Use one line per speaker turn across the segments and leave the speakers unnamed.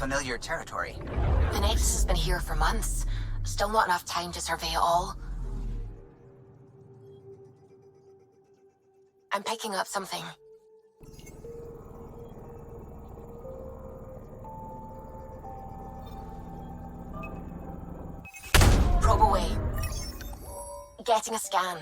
Familiar territory.
The Nexus has been here for months. Still not enough time to survey it all. I'm picking up something. Probe away. Getting a scan.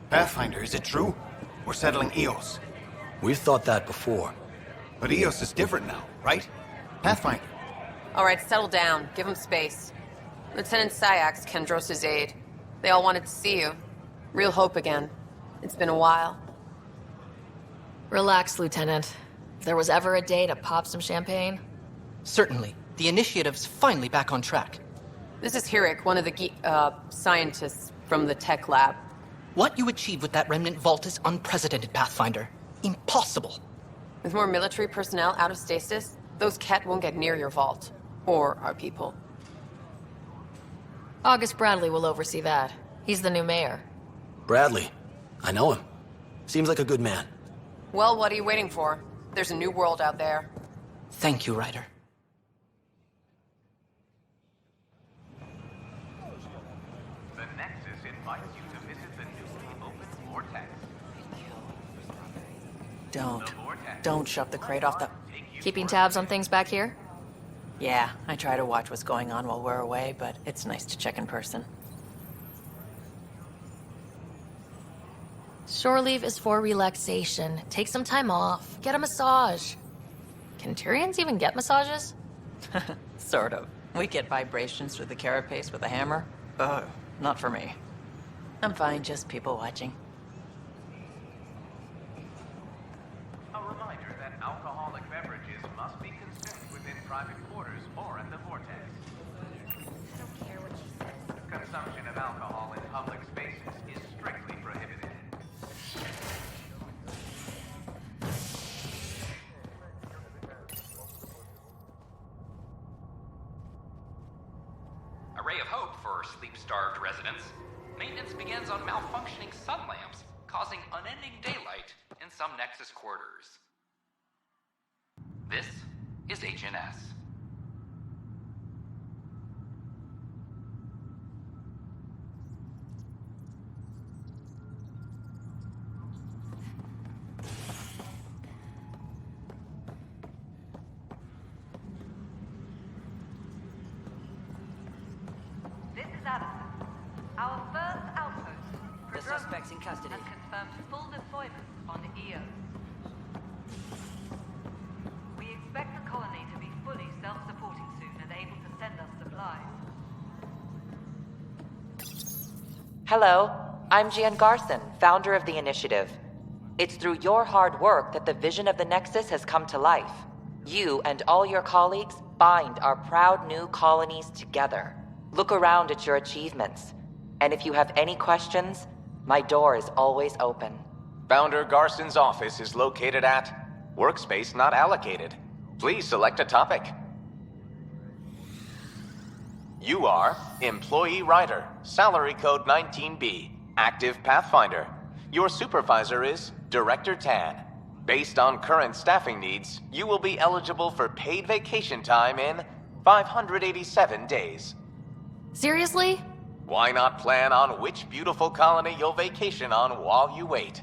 Pathfinder, is it true? We're settling Eos.
We've thought that before.
But Eos is different now, right? Pathfinder.
All right, settle down. Give him space. Lieutenant Syax, Kendros' aide. They all wanted to see you. Real hope again. It's been a while.
Relax, Lieutenant. If there was ever a day to pop some champagne...
Certainly. The initiative's finally back on track.
This is Hirik, one of the scientists from the tech lab.
What you achieved with that remnant vault is unprecedented, Pathfinder. Impossible.
With more military personnel out of stasis, those KETT won't get near your vault. Or our people.
August Bradley will oversee that. He's the new mayor.
Bradley. I know him. Seems like a good man.
Well, what are you waiting for? There's a new world out there.
Thank you, Ryder.
The Nexus invites you to visit the newly opened Vortex.
Don't shut the crate off the...
Keeping tabs on things back here?
Yeah, I try to watch what's going on while we're away, but it's nice to check in person.
Shore leave is for relaxation. Take some time off. Get a massage. Can Tyrians even get massages?
Sort of. We get vibrations through the carapace with a hammer. Ugh, not for me. I'm fine, just people watching.
A reminder that alcoholic beverages must be consumed within private quarters or in the Vortex.
I don't care what she says.
Consumption of alcohol in public spaces is strictly prohibited.
A ray of hope for sleep-starved residents. Maintenance begins on malfunctioning sun lamps, causing unending daylight in some Nexus quarters. This is HNS.
This is Allison. Our first outpost.
The suspect's in custody.
Has confirmed full deployment on the EO. We expect the colony to be fully self-supporting soon and able to send us supplies.
Hello, I'm Gian Garson, founder of the initiative. It's through your hard work that the vision of the Nexus has come to life. You and all your colleagues bind our proud new colonies together. Look around at your achievements. And if you have any questions, my door is always open.
Founder Garson's office is located at Workspace Not Allocated. Please select a topic. You are Employee Writer, Salary Code 19B, Active Pathfinder. Your supervisor is Director Tan. Based on current staffing needs, you will be eligible for paid vacation time in 587 days.
Seriously?
Why not plan on which beautiful colony you'll vacation on while you wait?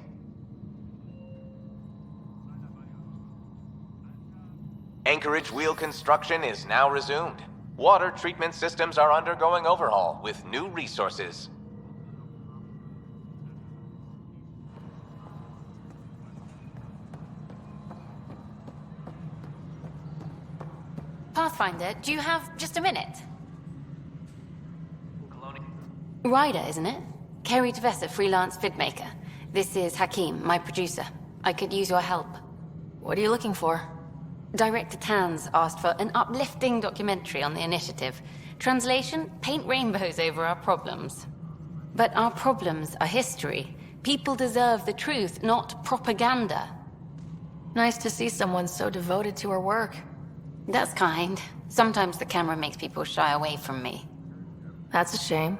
Anchorage wheel construction is now resumed. Water treatment systems are undergoing overhaul with new resources.
Pathfinder, do you have just a minute? Ryder, isn't it? Kerry Tavessa, freelance vidmaker. This is Hakim, my producer. I could use your help.
What are you looking for?
Director Tanz asked for an uplifting documentary on the initiative. Translation, paint rainbows over our problems. But our problems are history. People deserve the truth, not propaganda.
Nice to see someone so devoted to her work.
That's kind. Sometimes the camera makes people shy away from me.
That's a shame.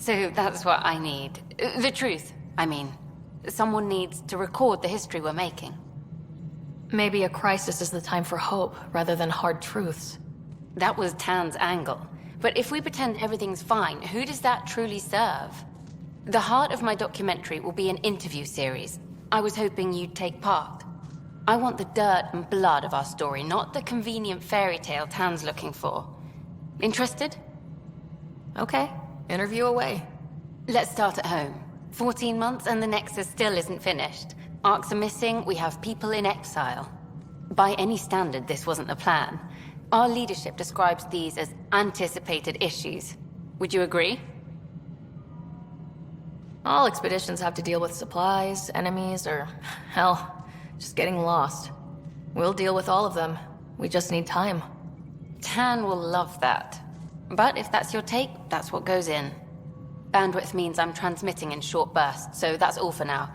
So that's what I need. The truth, I mean. Someone needs to record the history we're making.
Maybe a crisis is the time for hope, rather than hard truths.
That was Tan's angle. But if we pretend everything's fine, who does that truly serve? The heart of my documentary will be an interview series. I was hoping you'd take part. I want the dirt and blood of our story, not the convenient fairy tale Tan's looking for. Interested?
Okay, interview away.
Let's start at home. 14 months and the Nexus still isn't finished. Arcs are missing, we have people in exile. By any standard, this wasn't the plan. Our leadership describes these as anticipated issues. Would you agree?
All expeditions have to deal with supplies, enemies, or, hell, just getting lost. We'll deal with all of them. We just need time.
Tan will love that. But if that's your take, that's what goes in. Bandwidth means I'm transmitting in short bursts, so that's all for now.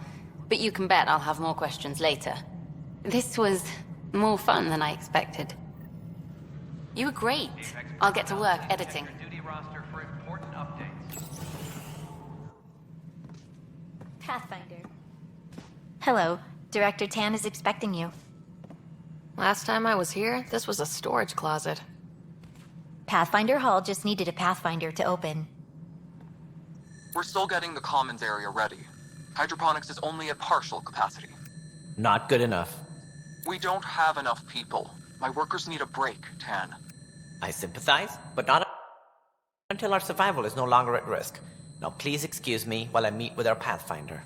But you can bet I'll have more questions later. This was more fun than I expected. You were great. I'll get to work editing.
Pathfinder. Hello. Director Tan is expecting you.
Last time I was here, this was a storage closet.
Pathfinder Hall just needed a Pathfinder to open.
We're still getting the commons area ready. Hydroponics is only at partial capacity.
Not good enough.
We don't have enough people. My workers need a break, Tan.
I sympathize, but not until our survival is no longer at risk. Now please excuse me while I meet with our Pathfinder.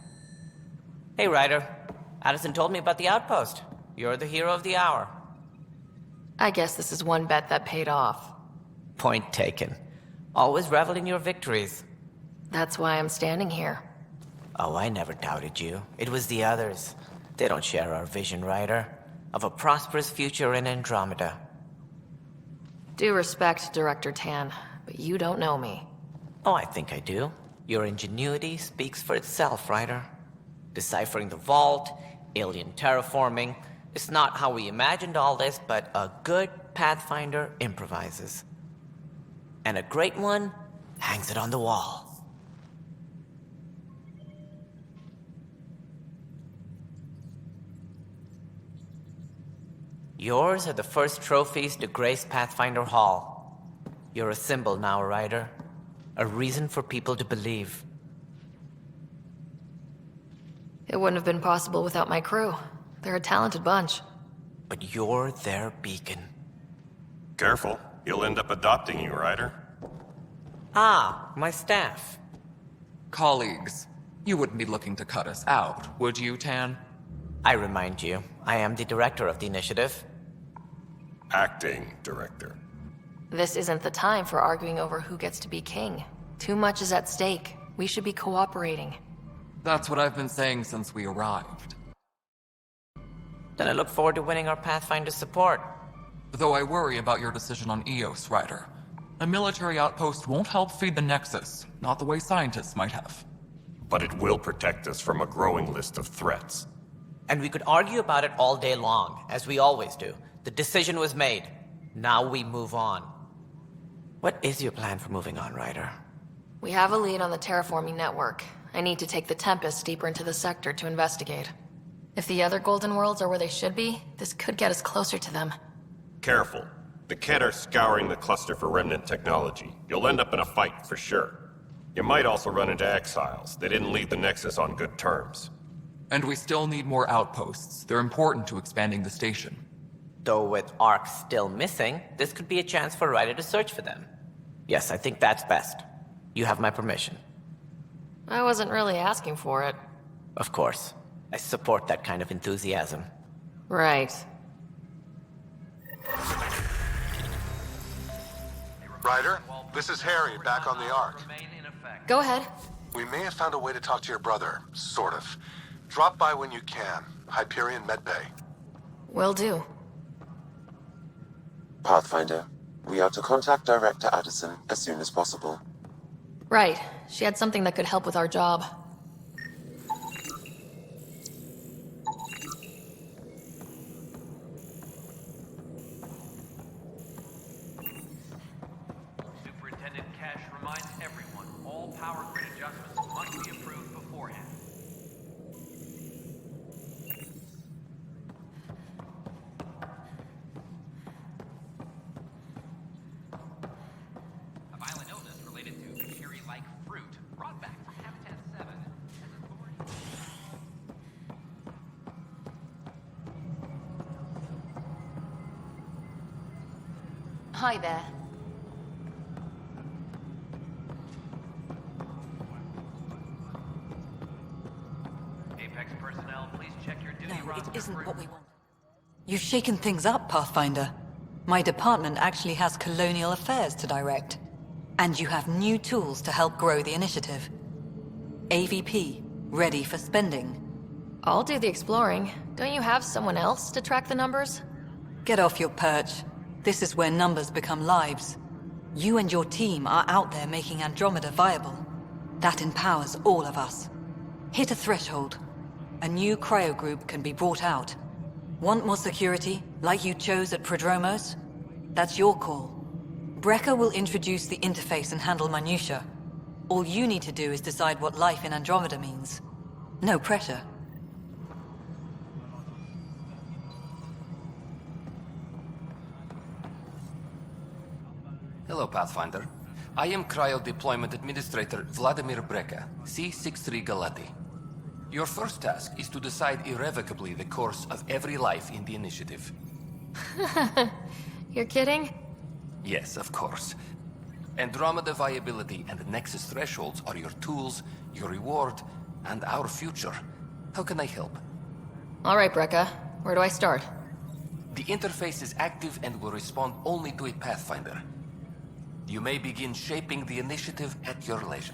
Hey, Ryder. Addison told me about the outpost. You're the hero of the hour.
I guess this is one bet that paid off.
Point taken. Always revel in your victories.
That's why I'm standing here.
Oh, I never doubted you. It was the others. They don't share our vision, Ryder, of a prosperous future in Andromeda.
Due respect, Director Tan, but you don't know me.
Oh, I think I do. Your ingenuity speaks for itself, Ryder. Deciphering the vault, alien terraforming. It's not how we imagined all this, but a good Pathfinder improvises. And a great one hangs it on the wall. Yours are the first trophies to grace Pathfinder Hall. You're a symbol now, Ryder. A reason for people to believe.
It wouldn't have been possible without my crew. They're a talented bunch.
But you're their beacon.
Careful. You'll end up adopting you, Ryder.
Ah, my staff.
Colleagues, you wouldn't be looking to cut us out, would you, Tan?
I remind you, I am the director of the initiative.
Acting director.
This isn't the time for arguing over who gets to be king. Too much is at stake. We should be cooperating.
That's what I've been saying since we arrived.
Then I look forward to winning our Pathfinder support.
Though I worry about your decision on Eos, Ryder. A military outpost won't help feed the Nexus, not the way scientists might have.
But it will protect us from a growing list of threats.
And we could argue about it all day long, as we always do. The decision was made. Now we move on. What is your plan for moving on, Ryder?
We have a lead on the terraforming network. I need to take the Tempest deeper into the sector to investigate. If the other Golden Worlds are where they should be, this could get us closer to them.
Careful. The KETT are scouring the cluster for remnant technology. You'll end up in a fight, for sure. You might also run into exiles. They didn't leave the Nexus on good terms.
And we still need more outposts. They're important to expanding the station.
Though with Ark still missing, this could be a chance for Ryder to search for them. Yes, I think that's best. You have my permission.
I wasn't really asking for it.
Of course. I support that kind of enthusiasm.
Right.
Ryder, this is Harry, back on the Ark.
Go ahead.
We may have found a way to talk to your brother, sort of. Drop by when you can. Hyperion Medbay.
Will do.
Pathfinder, we are to contact Director Addison as soon as possible.
Right. She had something that could help with our job.
Superintendent Cash reminds everyone all power grid adjustments must be approved beforehand. A violent illness related to cherry-like fruit brought back from Habitat 7 has authorities.
Hi there.
Apex personnel, please check your duty
No, it
roster
isn't
for-
what we want. You've shaken things up, Pathfinder. My department actually has colonial affairs to direct. And you have new tools to help grow the initiative. AVP, ready for spending.
I'll do the exploring. Don't you have someone else to track the numbers?
Get off your perch. This is where numbers become lives. You and your team are out there making Andromeda viable. That empowers all of us. Hit a threshold. A new cryo group can be brought out. Want more security, like you chose at Prodromos? That's your call. Brecker will introduce the interface and handle minutiae. All you need to do is decide what life in Andromeda means. No pressure.
Hello, Pathfinder. I am Cryo Deployment Administrator Vladimir Brecker, C-63 Galati. Your first task is to decide irrevocably the course of every life in the initiative.
You're kidding?
Yes, of course. Andromeda viability and Nexus thresholds are your tools, your reward, and our future. How can I help?
All right, Brecca. Where do I start?
The interface is active and will respond only to a Pathfinder. You may begin shaping the initiative at your leisure.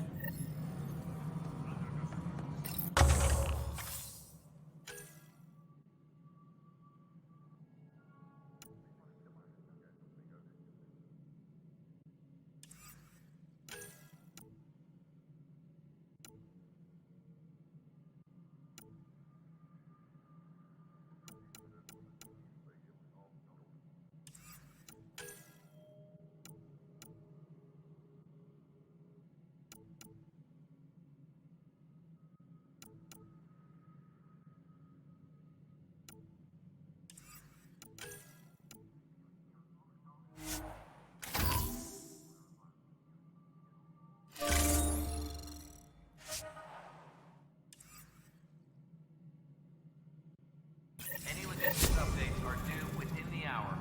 Any logistics updates are due within the hour.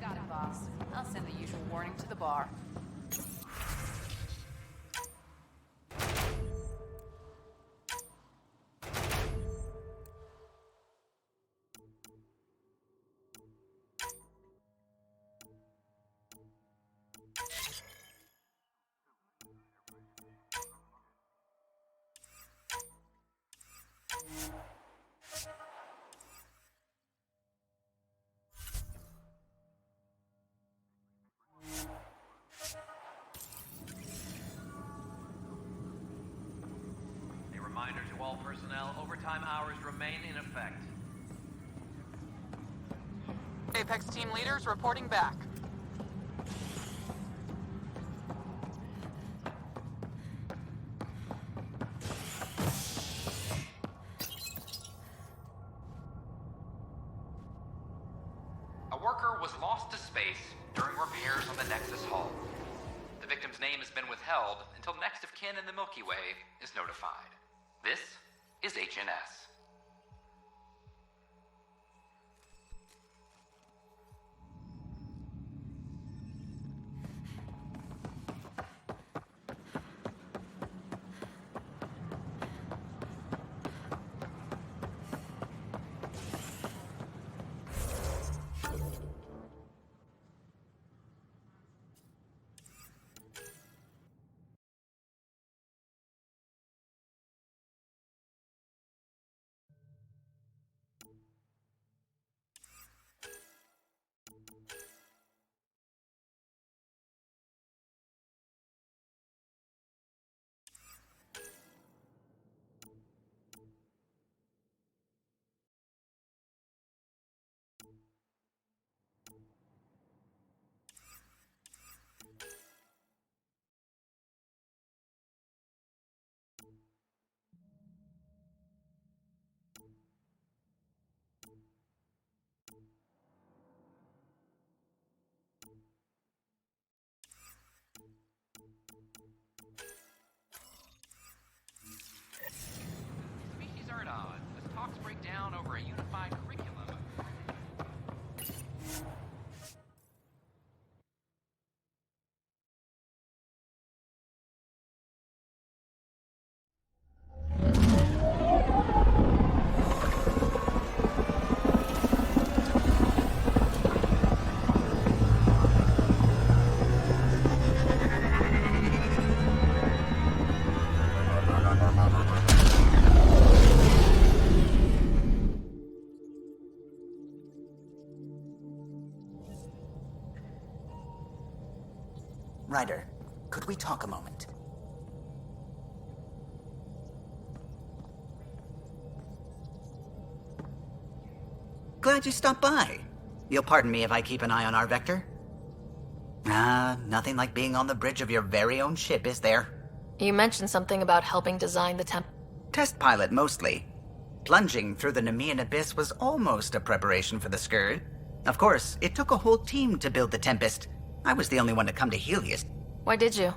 Got it, boss. I'll send the usual warning to the bar.
personnel. Overtime hours remain in effect.
Apex team leaders reporting back.
A worker was lost to space during repairs on the Nexus hull. The victim's name has been withheld until next of kin in the Milky Way is notified. This is HNS. Species are at odds as talks break down over a unified curriculum.
Ryder, could we talk a moment? Glad you stopped by. You'll pardon me if I keep an eye on our vector? Nothing like being on the bridge of your very own ship, is there?
You mentioned something about helping design the temp.
Test pilot, mostly. Plunging through the Nemean abyss was almost a preparation for the Scourge. Of course, it took a whole team to build the Tempest. I was the only one to come to Helios.
Why did you?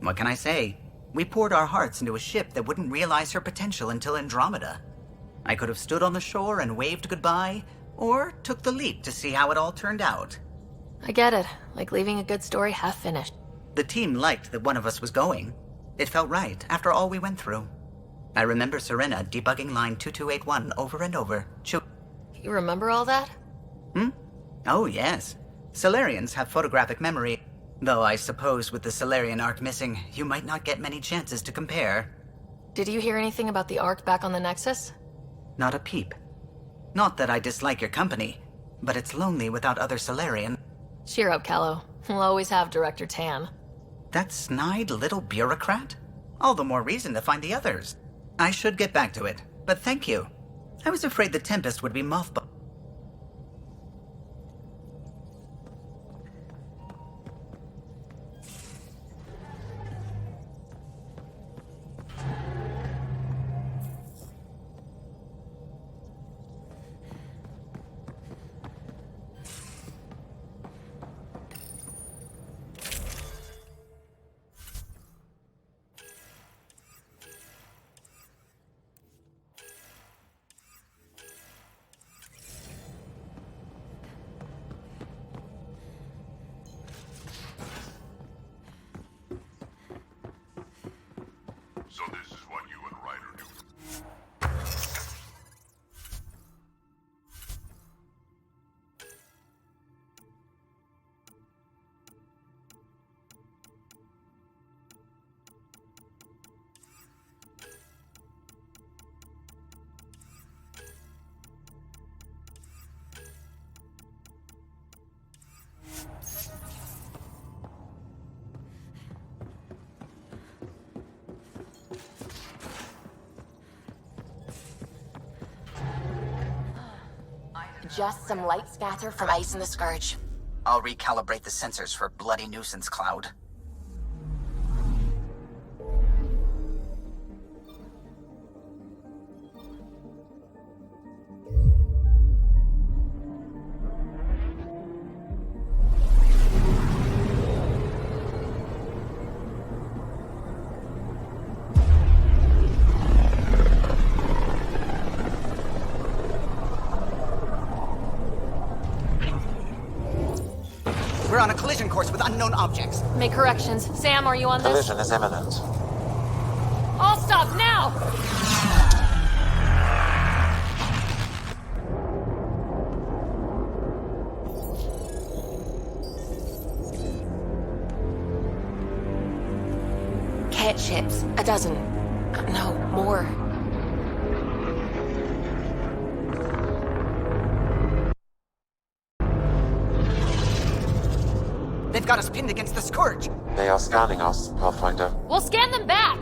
What can I say? We poured our hearts into a ship that wouldn't realize her potential until Andromeda. I could have stood on the shore and waved goodbye, or took the leap to see how it all turned out.
I get it. Like leaving a good story half finished.
The team liked that one of us was going. It felt right after all we went through. I remember Serena debugging line 2281 over and over.
You remember all that?
Oh, yes. Solarians have photographic memory, though I suppose with the Solarian arc missing, you might not get many chances to compare.
Did you hear anything about the arc back on the Nexus?
Not a peep. Not that I dislike your company, but it's lonely without other Solarian.
Cheer up, Callow. We'll always have Director Tan.
That snide little bureaucrat? All the more reason to find the others. I should get back to it, but thank you. I was afraid the Tempest would be mothballed.
Just some light scatter from Ice and the Scourge.
I'll recalibrate the sensors for bloody nuisance cloud. We're on a collision course with unknown objects.
Make corrections. Sam, are you on this?
Collision is imminent.
All stop now!
KETT ships. A dozen. No, more.
They've got us pinned against the Scourge.
They are scanning us, Pathfinder.
We'll scan them back!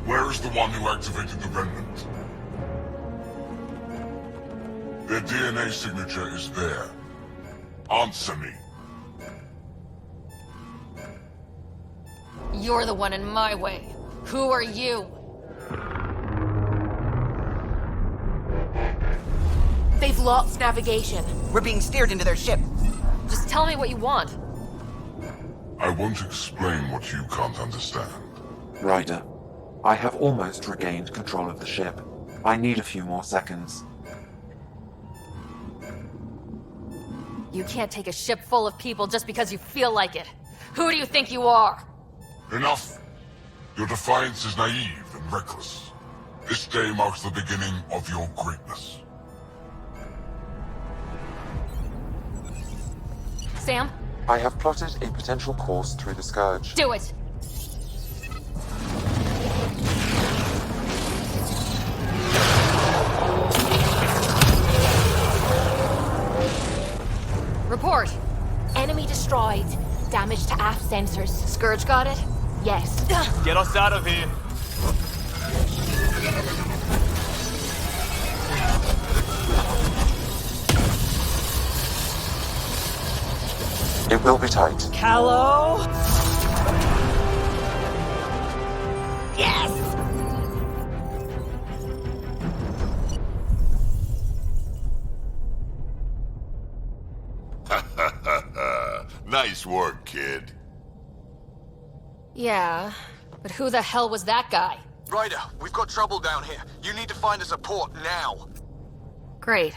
Where is the one who activated the remnant? Their DNA signature is there. Answer me.
You're the one in my way. Who are you?
They've lost navigation.
We're being steered into their ship.
Just tell me what you want.
I won't explain what you can't understand.
Ryder, I have almost regained control of the ship. I need a few more seconds.
You can't take a ship full of people just because you feel like it. Who do you think you are?
Enough! Your defiance is naive and reckless. This day marks the beginning of your greatness.
Sam?
I have plotted a potential course through the Scourge.
Do it! Report!
Enemy destroyed. Damage to aft sensors.
Scourge got it?
Yes.
Get us out of here!
It will be tight.
Callow? Yes!
Nice work, kid.
Yeah, but who the hell was that guy?
Ryder, we've got trouble down here. You need to find us a port now.
Great.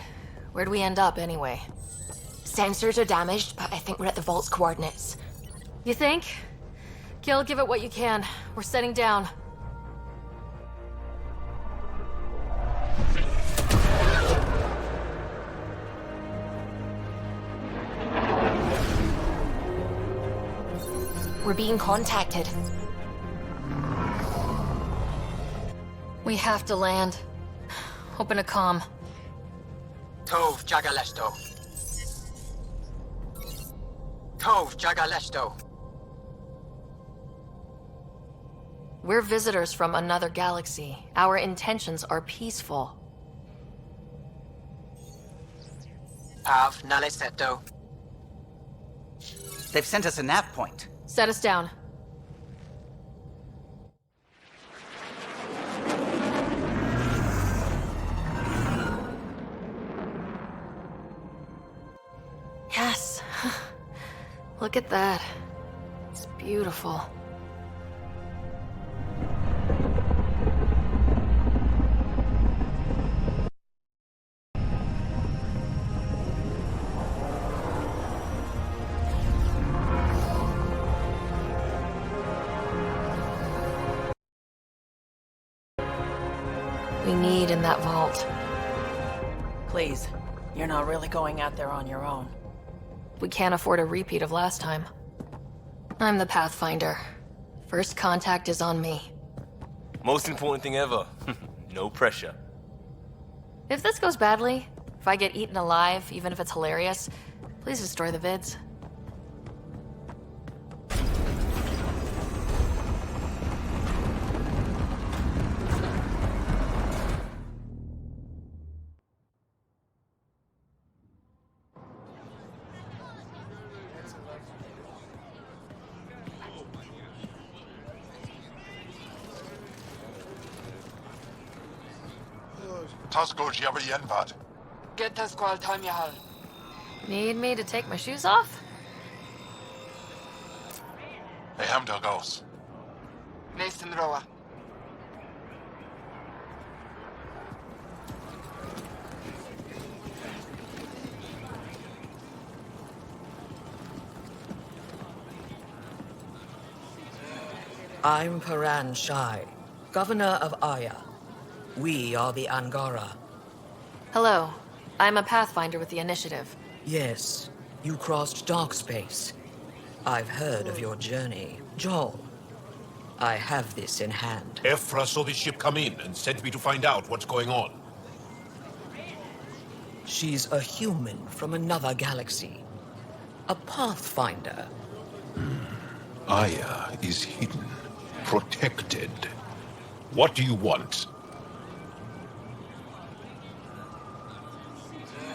Where'd we end up anyway?
Sensors are damaged, but I think we're at the vault's coordinates.
You think? Gil, give it what you can. We're setting down.
We're being contacted.
We have to land. Open a comm.
Tov Jagalesto. Tov Jagalesto.
We're visitors from another galaxy. Our intentions are peaceful.
Av Naleseto. They've sent us a nav point.
Set us down. Yes. Look at that. It's beautiful. We need in that vault.
Please, you're not really going out there on your own.
We can't afford a repeat of last time. I'm the Pathfinder. First contact is on me.
Most important thing ever. No pressure.
If this goes badly, if I get eaten alive, even if it's hilarious, please destroy the vids.
Tasco Jiawa Yenvad.
Get the squall time you have.
Need me to take my shoes off?
Hey, Hamdal goes.
Nathan Roa.
I'm Paran Shai, Governor of Aya. We are the Angara.
Hello. I'm a Pathfinder with the Initiative.
Yes, you crossed dark space. I've heard of your journey. Joel, I have this in hand.
Ephra saw the ship come in and sent me to find out what's going on.
She's a human from another galaxy. A Pathfinder.
Aya is hidden, protected. What do you want?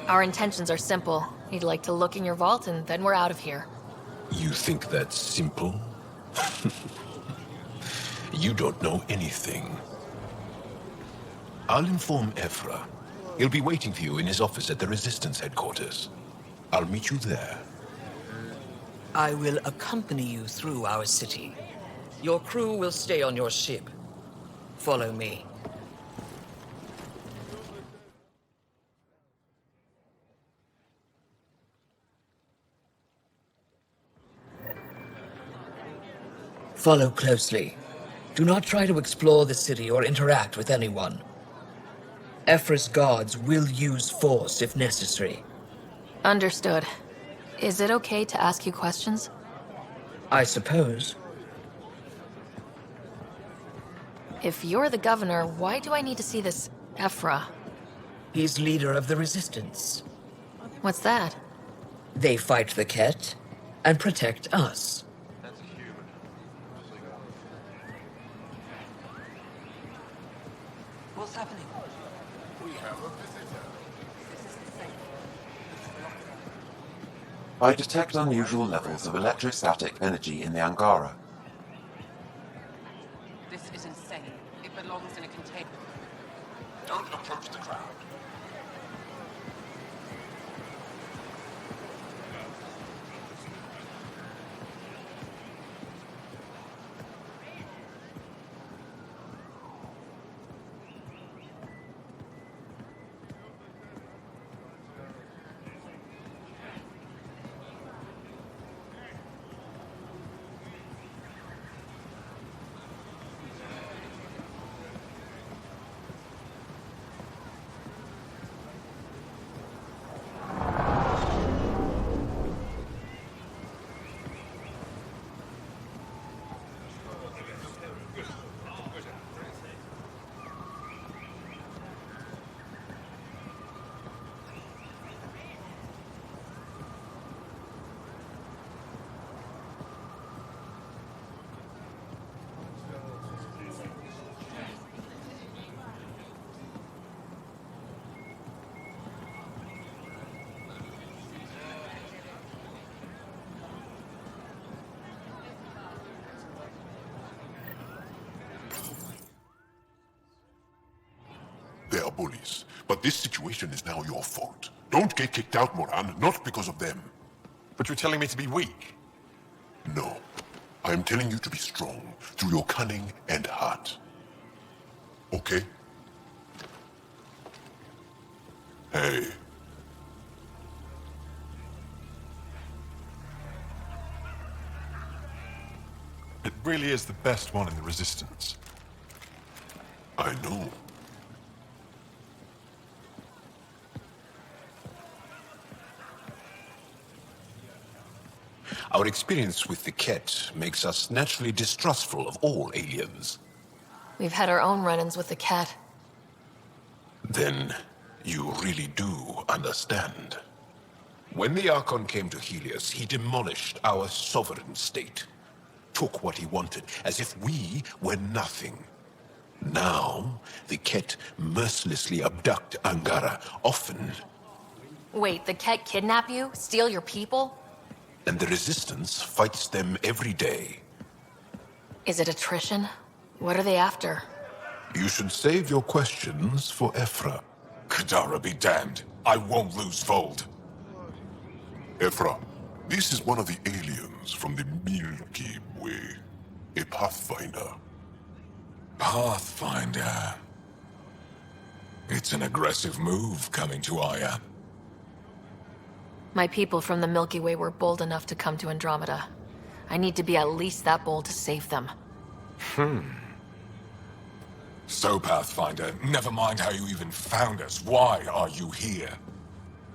Our intentions are simple. We'd like to look in your vault and then we're out of here.
You think that's simple? You don't know anything. I'll inform Ephra. He'll be waiting for you in his office at the Resistance headquarters. I'll meet you there.
I will accompany you through our city. Your crew will stay on your ship. Follow me. Follow closely. Do not try to explore the city or interact with anyone. Ephra's guards will use force if necessary.
Understood. Is it okay to ask you questions?
I suppose.
If you're the governor, why do I need to see this Ephra?
He's leader of the Resistance.
What's that?
They fight the KETT and protect us.
What's happening?
We have a visitor.
I detect unusual levels of electrostatic energy in the Angara.
This is insane. It belongs in a container.
Don't approach the crowd.
They are bullies, but this situation is now your fault. Don't get kicked out, Moran, not because of them.
But you're telling me to be weak?
No. I am telling you to be strong through your cunning and heart. Okay? Hey.
It really is the best one in the Resistance.
I know.
Our experience with the KETT makes us naturally distrustful of all aliens.
We've had our own run-ins with the KETT.
Then you really do understand. When the Archon came to Helios, he demolished our sovereign state. Took what he wanted, as if we were nothing. Now, the KETT mercilessly abduct Angara, often.
Wait, the KETT kidnap you? Steal your people?
And the Resistance fights them every day.
Is it attrition? What are they after?
You should save your questions for Ephra.
Kadara be damned. I won't lose Fold.
Ephra, this is one of the aliens from the Milky Way. A Pathfinder.
Pathfinder. It's an aggressive move coming to Aya.
My people from the Milky Way were bold enough to come to Andromeda. I need to be at least that bold to save them.
So, Pathfinder, never mind how you even found us. Why are you here?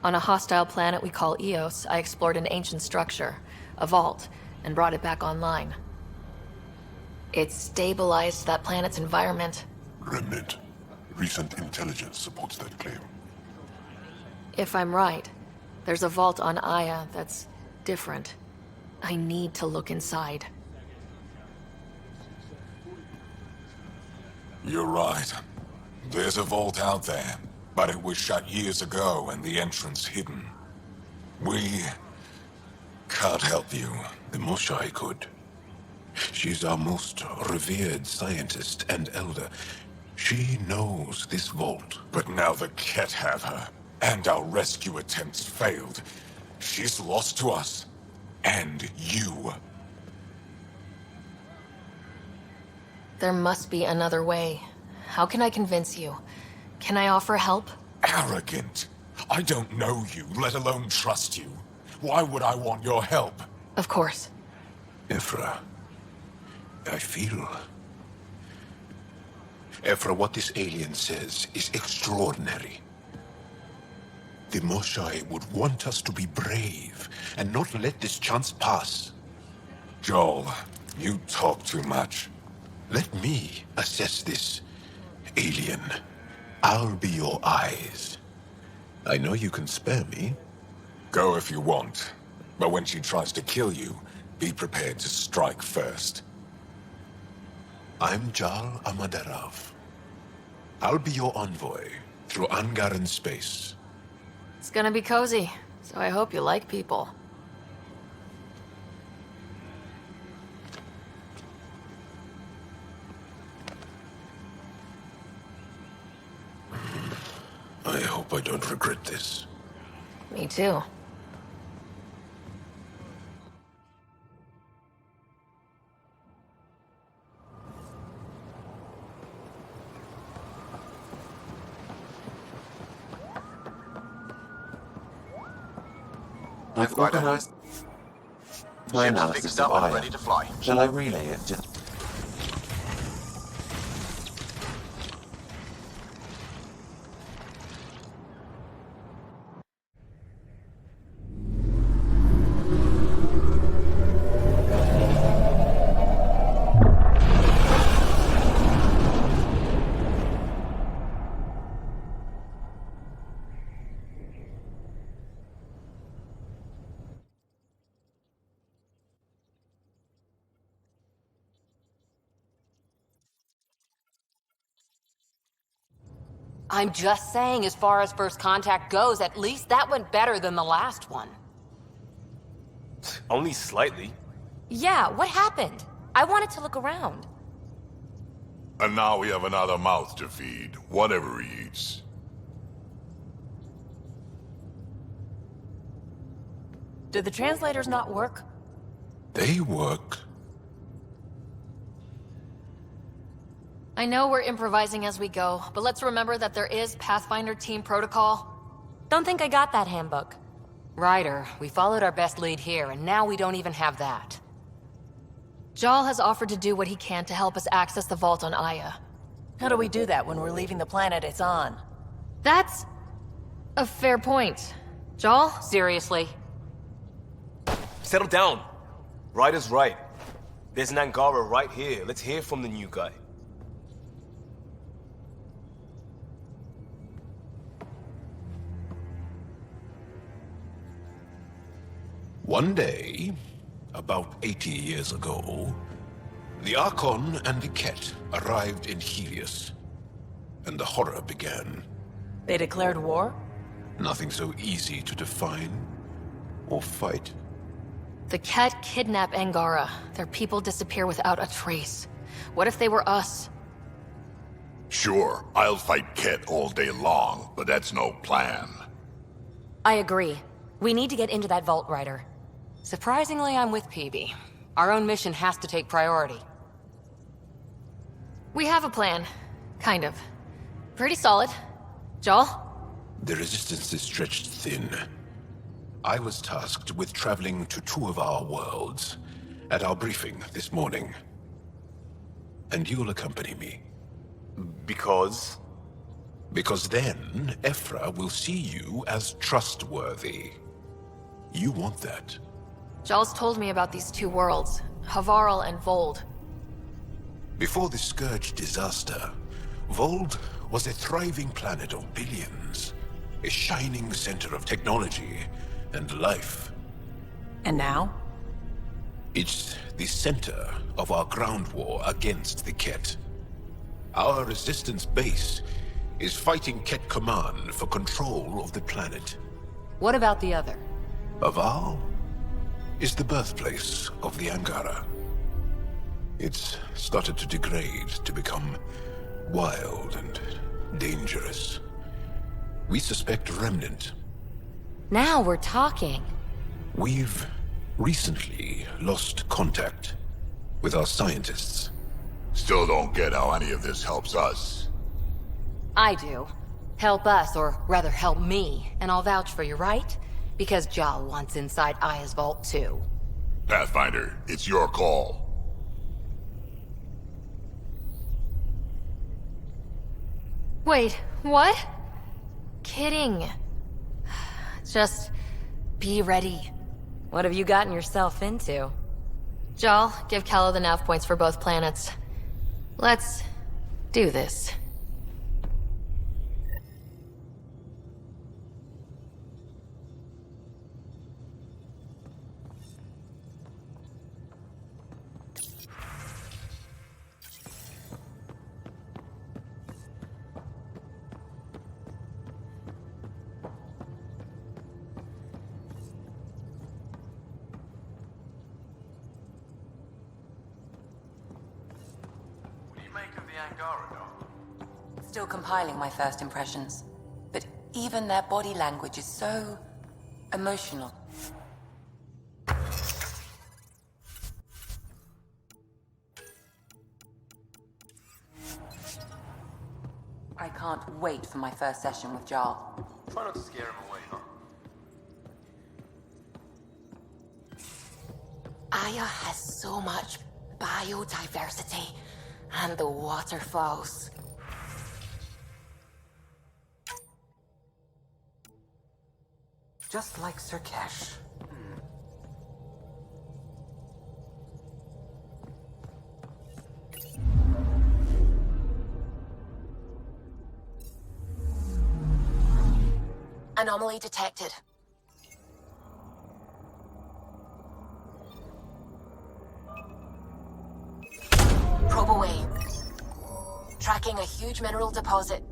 On a hostile planet we call Eos, I explored an ancient structure, a vault, and brought it back online. It stabilized that planet's environment.
Remnant. Recent intelligence supports that claim.
If I'm right, there's a vault on Aya that's different. I need to look inside.
You're right. There's a vault out there, but it was shut years ago and the entrance hidden. We can't help you.
The Moshai could. She's our most revered scientist and elder. She knows this vault.
But now the KETT have her, and our rescue attempts failed. She's lost to us, and you.
There must be another way. How can I convince you? Can I offer help?
Arrogant. I don't know you, let alone trust you. Why would I want your help?
Of course.
Ephra, I feel... Ephra, what this alien says is extraordinary. The Moshai would want us to be brave and not let this chance pass.
Joel, you talk too much.
Let me assess this, alien. I'll be your eyes. I know you can spare me.
Go if you want. But when she tries to kill you, be prepared to strike first.
I'm Jal Amaderav. I'll be your envoy through Angaran space.
It's gonna be cozy, so I hope you like people.
I hope I don't regret this.
Me too.
I've organized my analysis of Aya.
Ready to fly.
Shall I relay it to...
I'm just saying, as far as first contact goes, at least that went better than the last one.
Only slightly.
Yeah, what happened? I wanted to look around.
And now we have another mouth to feed, whatever he eats.
Did the translators not work?
They work.
I know we're improvising as we go, but let's remember that there is Pathfinder team protocol.
Don't think I got that handbook. Ryder, we followed our best lead here, and now we don't even have that.
Jal has offered to do what he can to help us access the vault on Aya.
How do we do that when we're leaving the planet it's on?
That's a fair point. Jal?
Seriously?
Settle down. Ryder's right. There's an Angara right here. Let's hear from the new guy.
One day, about 80 years ago, the Archon and the KETT arrived in Helios, and the horror began.
They declared war?
Nothing so easy to define or fight.
The KETT kidnap Angara. Their people disappear without a trace. What if they were us?
Sure, I'll fight KETT all day long, but that's no plan.
I agree. We need to get into that vault, Ryder. Surprisingly, I'm with PB. Our own mission has to take priority.
We have a plan. Kind of. Pretty solid. Joel?
The resistance is stretched thin. I was tasked with traveling to two of our worlds at our briefing this morning. And you'll accompany me.
Because?
Because then, Ephra will see you as trustworthy. You want that.
Joel's told me about these two worlds, Havarl and Vold.
Before the Scourge disaster, Vold was a thriving planet of billions. A shining center of technology and life.
And now?
It's the center of our ground war against the KETT. Our resistance base is fighting KETT Command for control of the planet.
What about the other?
Havarl is the birthplace of the Angara. It's started to degrade, to become wild and dangerous. We suspect Remnant.
Now we're talking.
We've recently lost contact with our scientists.
Still don't get how any of this helps us.
I do. Help us, or rather help me, and I'll vouch for you, right? Because Jal wants inside Aya's vault too.
Pathfinder, it's your call.
Wait, what? Kidding. Just be ready.
What have you gotten yourself into?
Jal, give Kello the nav points for both planets. Let's do this.
Angara, Doc?
Still compiling my first impressions. But even their body language is so emotional. I can't wait for my first session with Jarl.
Try not to scare him away, huh?
Aya has so much biodiversity, and the waterfalls. Just like Sirkesh. Anomaly detected. Probe away. Tracking a huge mineral deposit.